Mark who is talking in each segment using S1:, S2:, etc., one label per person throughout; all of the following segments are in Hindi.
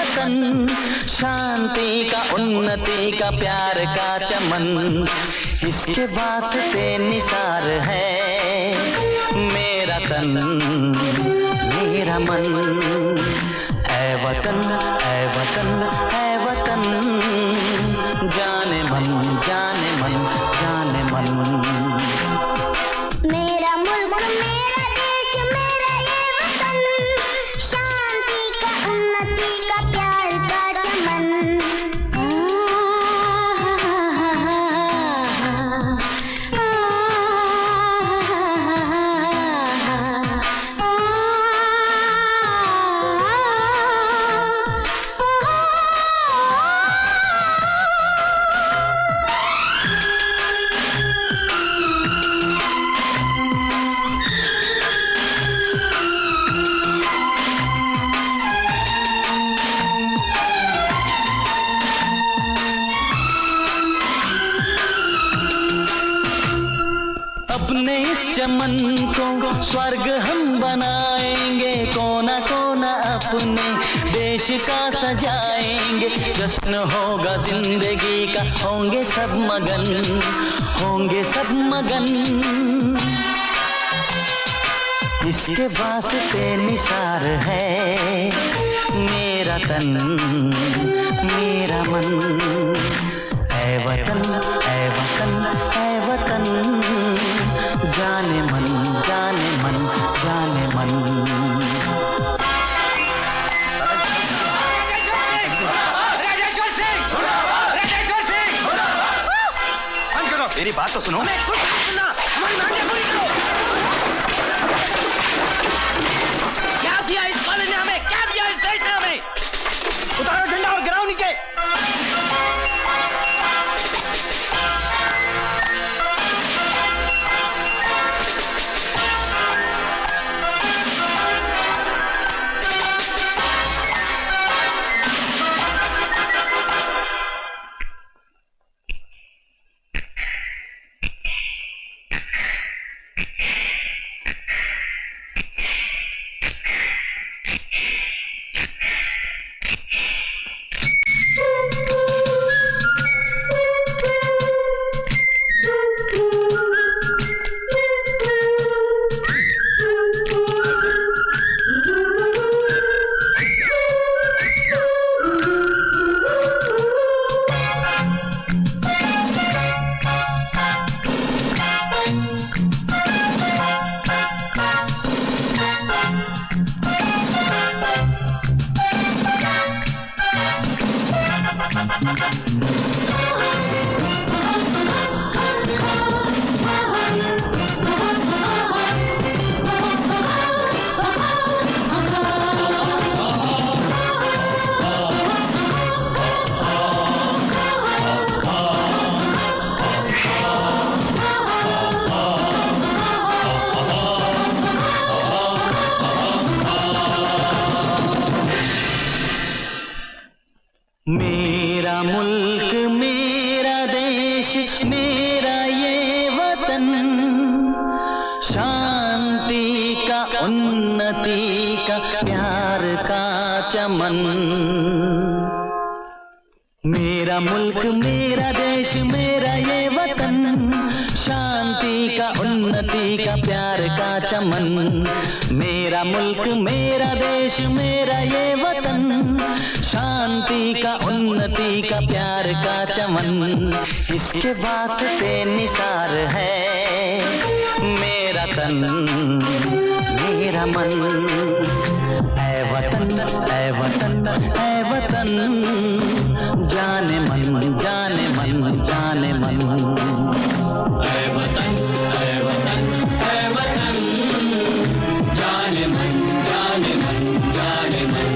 S1: वतन, शांति का उन्नति का प्यार का चमन, इसके वास्ते निसार है मेरा तन मेरा मन। ऐ वतन ऐ वतन ऐ वतन, जाने मन जाने मन जाने मन।
S2: मेरा मुल्क मेरा देश मेरा ये वतन, शांति का उन्नति का प्यार का चमन।
S1: अपने इस चमन को स्वर्ग हम बनाएंगे, कोना कोना अपने देश का सजाएंगे। जश्न होगा जिंदगी का, होंगे सब मगन होंगे सब मगन। इसके वास्ते निसार है मेरा तन मेरा मन। ऐ वतन ऐ वतन ऐ वतन, जाने मन जाने मन जाने मन।
S3: मेरी बात तो सुनो। क्या दिया इस कॉलेज ने हमें, क्या दिया इस देश ने हमें? उतारो झंडा और गिराओ नीचे।
S1: मेरा मुल्क मेरा देश मेरा ये वतन, शांति का उन्नति का प्यार का चमन। मेरा मुल्क मेरा देश मेरा ये वतन, शांति का उन्नति का प्यार का चमन। मेरा मुल्क मेरा देश मेरा ये वतन, शांति का उन्नति का प्यार का चमन। इसके वास्ते निसार है मेरा तन मेरा मन। ऐ वतन ऐ वतन ऐ वतन, जाने मन जाने मन जाने मन।
S4: ऐ वतन ऐ वतन ऐ वतन, जाने मन जाने मन जाने मन।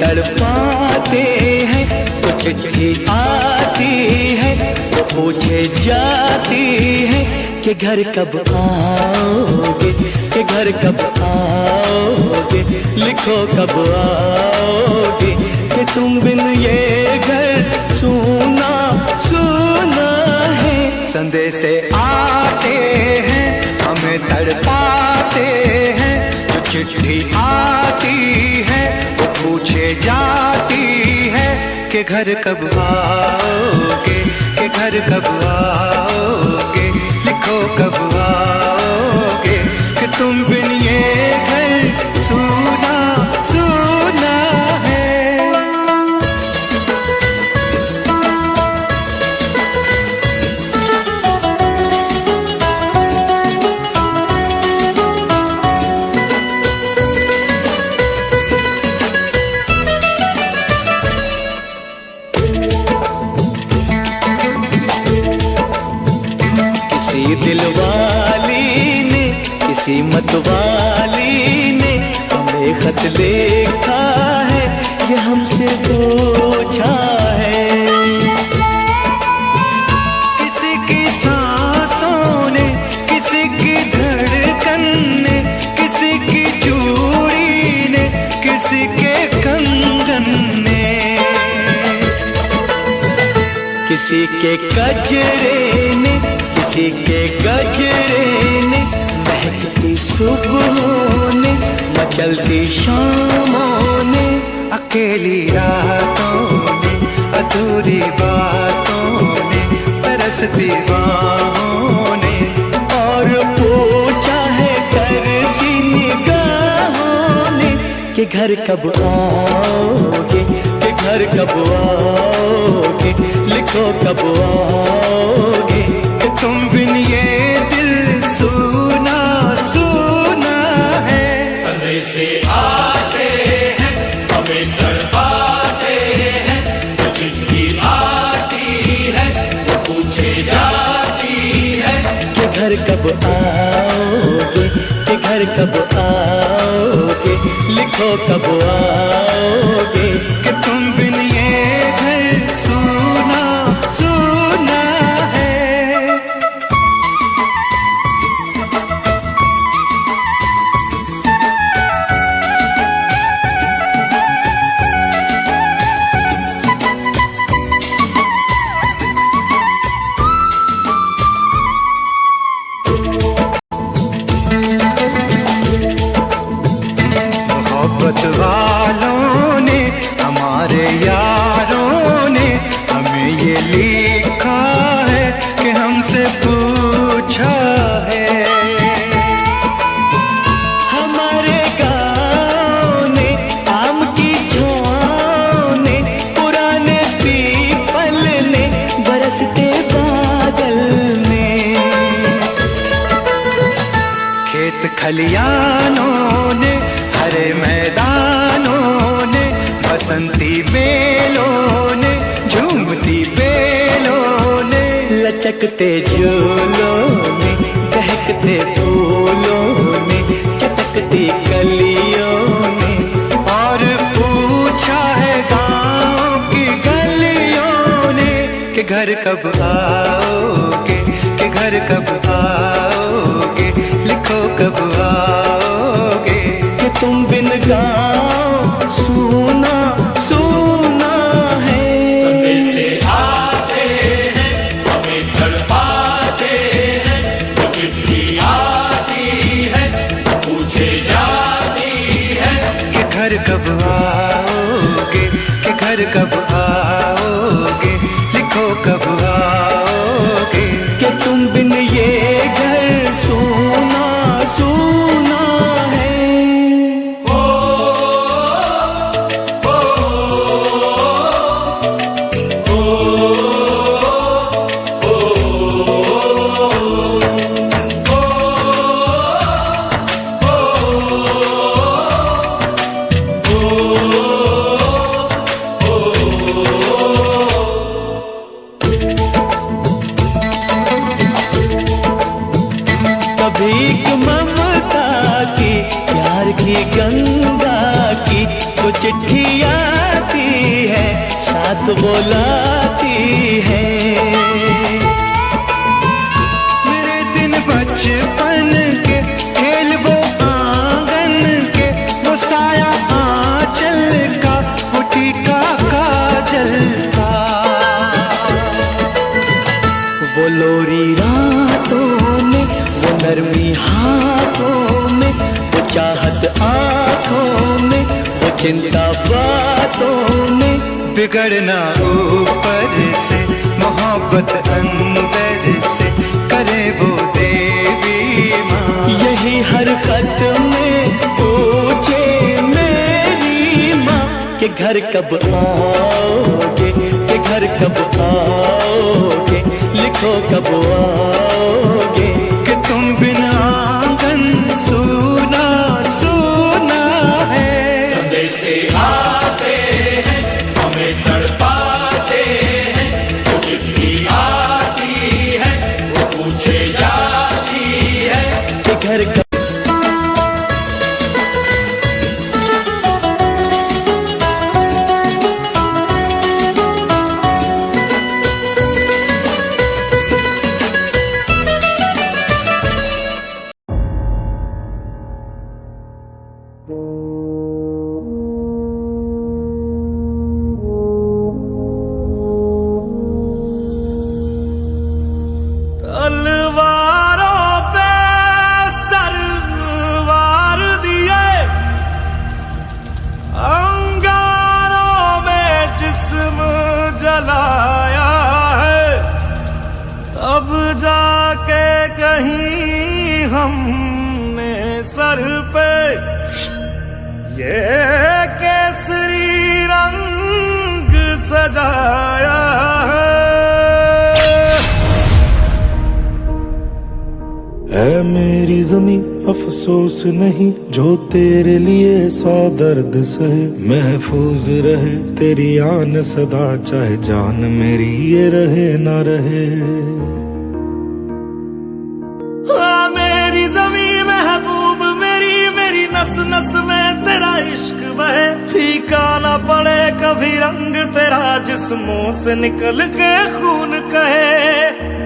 S1: तड़पाते हैं तो चिट्ठी आती है तो पूछे जाती है कि घर कब आओगे, कि घर कब आओगे, लिखो कब आओगे, कि तुम बिन ये घर सूना सूना है। संदेश आते हैं हमें तड़पाते हैं, जो चिट्ठी आती है वो पूछे जाती है कि घर कब आओगे, कि घर कब आओगे, लिखो कब आओगे, कि तुम बिन ये घर सूना सूना है। दिलवाली ने किसी मतवाली ने हमें खत लिखा है, ये हमसे पूछा है। किसी की सांसों ने, किसी की धड़कन ने, किसी की चूड़ी ने, किसी के कंगन ने, किसी के गजरे ने, किसी के गजरे ने, महकती सुबहों ने, मचलती शामों ने, अकेली रातों ने, अधूरी बातों ने, तरसती बाहों ने, और पूछा है करसी निगाहों ने कि घर कब आओगे, कि घर कब आओगे, लिखो कब आओगे, तुम बिन ये दिल सूना सूना है।
S4: संदेश आते हैं हमें तड़पाते हैं, तो चिट्ठी आती है वो पूछे जाती है
S1: कि घर कब आओगे, कि घर कब आओगे, लिखो कब आओगे, कि तुम बिन ये घर सूना सूना है। मोहब्बत वालों ने, हमारे यारों ने हमें ये लिखा है कि हमसे पूछा है। हमारे गाँव ने, आम की छाँव ने, पुराने पीपल ने, बरसते बादल ने, खेत खलियानों ने, हरे मैदानों ने, बसंती बेलों ने, झूमती बेलों ने, लचकते झूलों ने, बहकते फूलों ने, चटकती कलियों ने, और पूछा है गाँव की गलियों ने कि घर कब आओगे, कि घर कब आओगे, लिखो कब आओगे, कि तुम बिन गाँव सूना सूना है।
S4: संदेश आते हैं हमें तड़पाते हैं, तो चिट्ठी आती है पूछे जाती है
S1: कि घर कब आओगे, कि घर कब आओगे, लिखो कब आओगे, कि तुम बिन ये घर सूना सूना है। भीख ममता की, प्यार की गंगा की, तो चिट्ठियाँ बुलाती है।
S5: मेरे दिन बचपन के खेल वो आंगन के, वो साया आंचल का, वो टीका काजल का,
S1: वो लोरी रातों में, वो नरमी हाथों में, वो चाहत आँखों में, वो चिंता बातों में।
S5: बिगड़ना ऊपर से, मोहब्बत अंदर से, करे वो देवी माँ।
S1: यही हर खत में पूछे मेरी माँ कि घर कब आओगे, कि घर कब आओगे, लिखो कब आओगे।
S5: कि तुम बिना आंगन सूना सूना है।
S4: संदेश आते हैं हमें तड़पाते हैं, वो चिट्ठी आती है वो पूछे जाती है
S1: कि घर कब
S6: तलवारों पे सरवार दिए, अंगारों में जिस्म जलाया है, तब जाके कहीं हमने सर पे ये केसरी रंग सजाया है मेरी ज़मीं। अफसोस नहीं जो तेरे लिए 100 दर्द सहे, महफूज रहे तेरी आन सदा, चाहे जान मेरी ये रहे ना रहे। हाँ मेरी ज़मीं महबूब मेरी, मेरी नस नस में तेरा इश्क बहे, फीका ना पड़े कभी रंग तेरा, जिस्मों से निकल के खून कहे।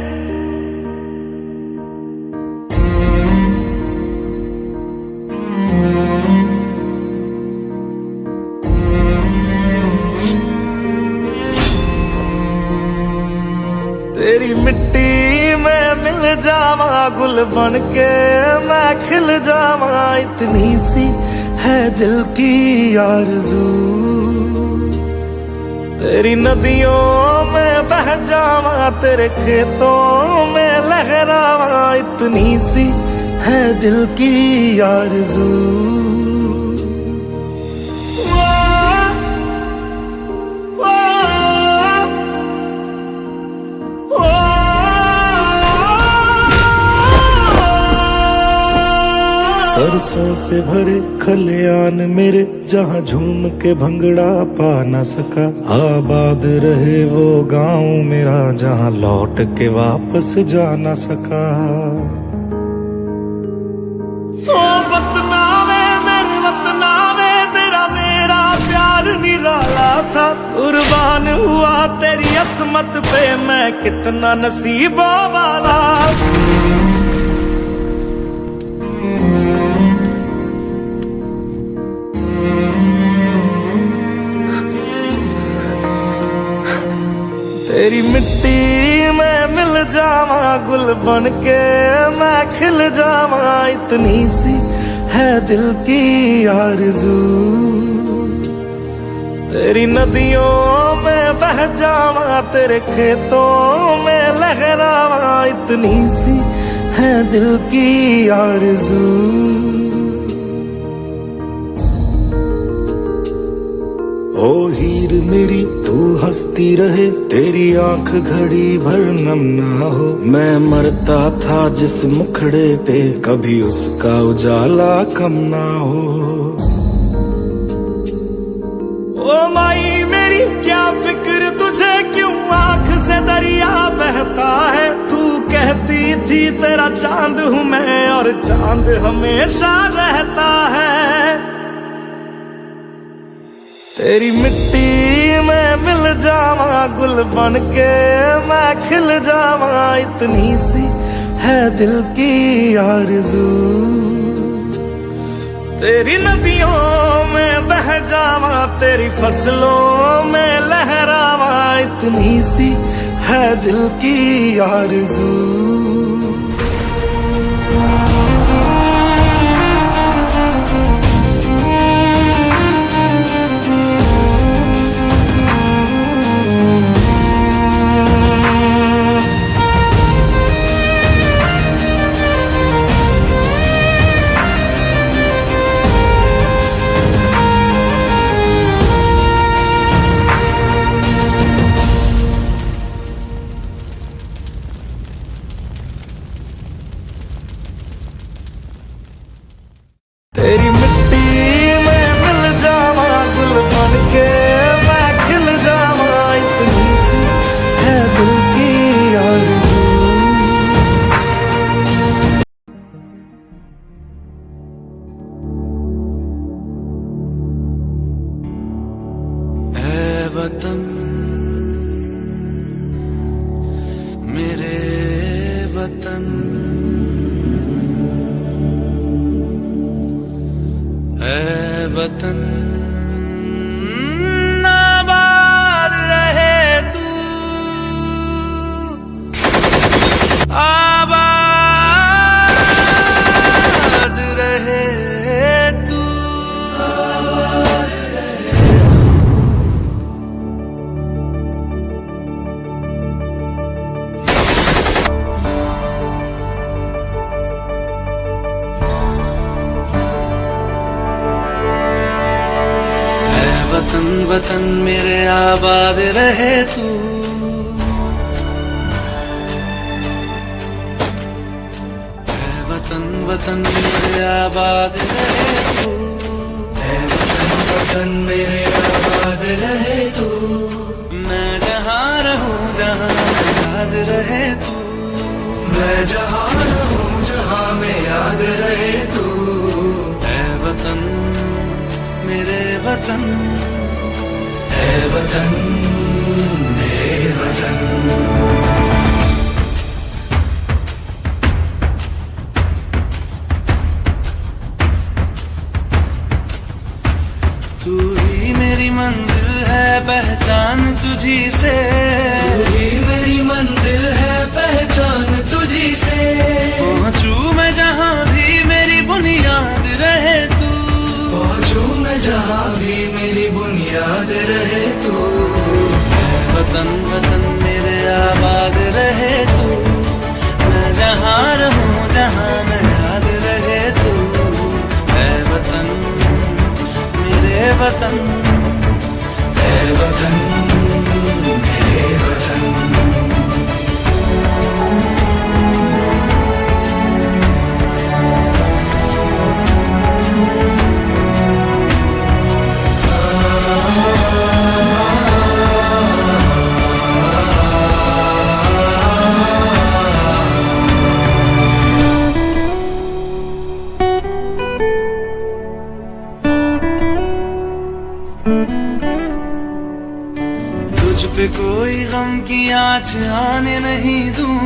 S6: तेरी मिट्टी में मिल जावा गुल बन के मैं खिल जावा, इतनी सी है दिल की आरज़ू। तेरी नदियों में बह जावा, तेरे खेतों में लहरावा, इतनी सी है दिल की आरज़ू। सरसों से भरे खलियान मेरे, जहाँ झूम के भंगड़ा पा न सका, आबाद रहे वो गांव मेरा, जहाँ लौट के वापस जा न सका। ओ वतना में मेरे वतना में तेरा मेरा प्यार निराला था, कुर्बान हुआ तेरी असमत पे मैं कितना नसीबों वाला। तेरी मिट्टी में मिल जावा गुल बन के मैं खिल जावा, इतनी सी है दिल की आरज़ू। तेरी नदियों में बह जावा, तेरे खेतों में लहरावा, इतनी सी है दिल की आरज़ू। ओ हीर मेरी तू हंसती रहे, तेरी आंख घड़ी भर नम ना हो, मैं मरता था जिस मुखड़े पे कभी उसका उजाला कम ना हो। ओ माई मेरी क्या फिक्र तुझे, क्यों आंख से दरिया बहता है, तू कहती थी तेरा चांद हूँ मैं और चांद हमेशा रहता है। तेरी मिट्टी मैं मिल जावा गुल बन के मैं खिल जावा, इतनी सी है दिल की आरज़ू। तेरी नदियों में बह जावा, तेरी फसलों में लहरावा, इतनी सी है दिल की आरज़ू। तेरी मिट्टी में मिल जावा गुल बन के मैं खिल जावा, इतनी सी है दिल की आरज़ू। ऐ वतन मेरे वतन, ऐ वतन आबाद रहे तू, आबाद रहे तू। वतन वतन मेरे आबाद रहे तू, ऐ वतन वतन मेरे आबाद रहे तू, ऐ वतन वतन मेरे आबाद रहे तू। मैं जहाँ रहूँ जहाँ याद रहे तू, मैं जहाँ रहूँ जहाँ में याद रहे तू। ऐ वतन मेरे वतन, ऐ वतन मेरे वतन। तू ही मेरी मंजिल है पहचान तुझी से, तू ही मेरी मंजिल है पहचान तुझी से। पहुँचूं मैं जहाँ भी मेरी बुनियाद रहे तू, पहुँचूं मैं जहाँ भी मेरी बुनियाद रहे तू। ऐ वतन वतन मेरे आबाद रहे तू, मैं जहाँ रहूँ जहाँ मैं याद रहे तू। ऐ वतन मेरे वतन, ऐ वतन मेरे वतन। तुझ पे कोई गम की आँच आने नहीं दूं,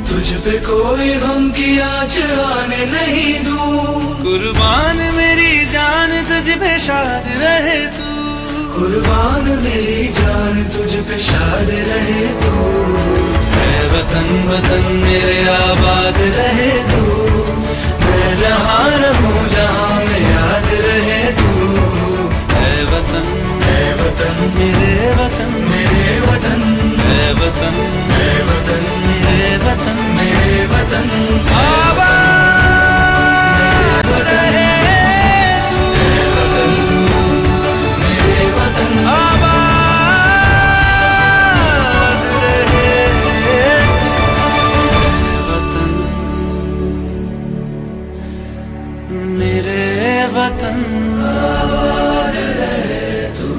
S6: तुझ पे कोई गम की आँच आने नहीं दूं। कुर्बान मेरी जान तुझ पे शाद रहे तू, कुर्बान मेरी जान तुझ पे शाद रहे तू। ऐ वतन वतन मेरे आबाद रहे तू, मैं जहाँ रहूँ जहाँ में याद रहे तू। ऐ वतन, ऐ वतन मेरे वतन, मेरे वतन। ऐ वतन, ऐ वतन मेरे वतन, मेरे वतन। आबाद रहे तू, ऐ वतन मेरे वतन। आबाद रहे तू, मेरे वतन। आबाद रहे तू,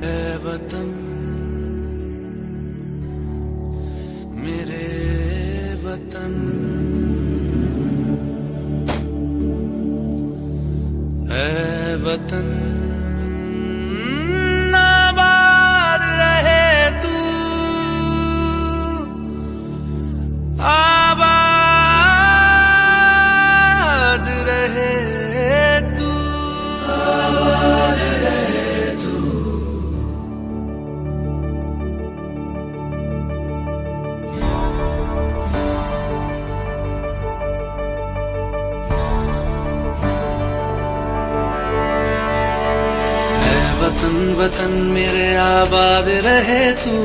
S6: ऐ वतन मेरे वतन। ऐ वतन वतन वतन मेरे आबाद रहे तू,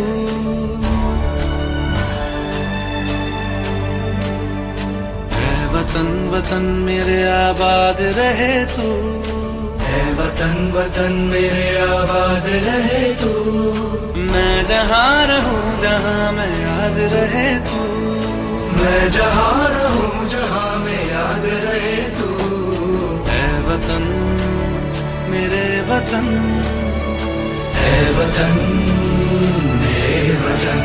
S6: है वतन वतन मेरे आबाद रहे तू,
S5: है वतन वतन मेरे आबाद रहे तू।
S6: मैं जहाँ रहूं जहाँ मैं याद रहे तू,
S5: मैं जहाँ रहूं जहाँ मैं याद रहे तू।
S6: है वतन मेरे वतन,
S5: है वतन मेरे वतन।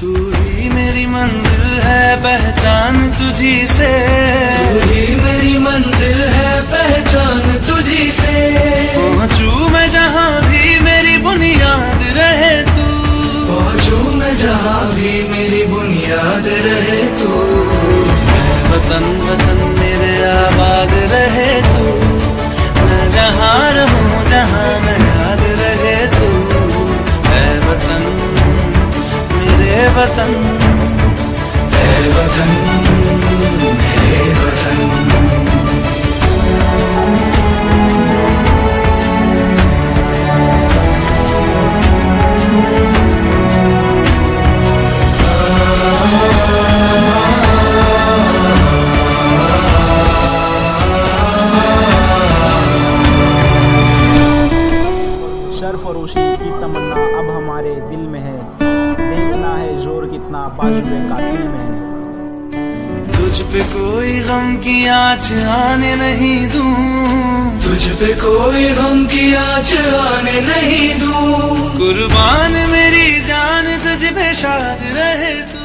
S6: तू ही मेरी मंजिल है पहचान तुझी से,
S5: तू ही मेरी मंजिल है पहचान तुझी से।
S6: पहुँचूं मैं जहाँ भी मेरी बुनियाद रहे तू,
S5: पहुँचूं मैं जहाँ भी मेरी बुनियाद रहे तू।
S6: है वतन वतन मेरे आबाद रहे तू, मैं जहाँ रहूं जहाँ मैं याद रहे तू। है वतन मेरे वतन,
S5: है वतन मेरे वतन।
S7: सरफरोशी की तमन्ना अब हमारे दिल में है, देखना है जोर कितना बाजुए कातिल में है।
S6: तुझ पे कोई गम की आँच आने नहीं दूं,
S5: तुझ पे कोई गम की आँच आने नहीं दूं।
S6: कुर्बान मेरी जान तुझ पे शाद रहे तू,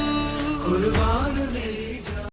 S5: कुर्बान मेरी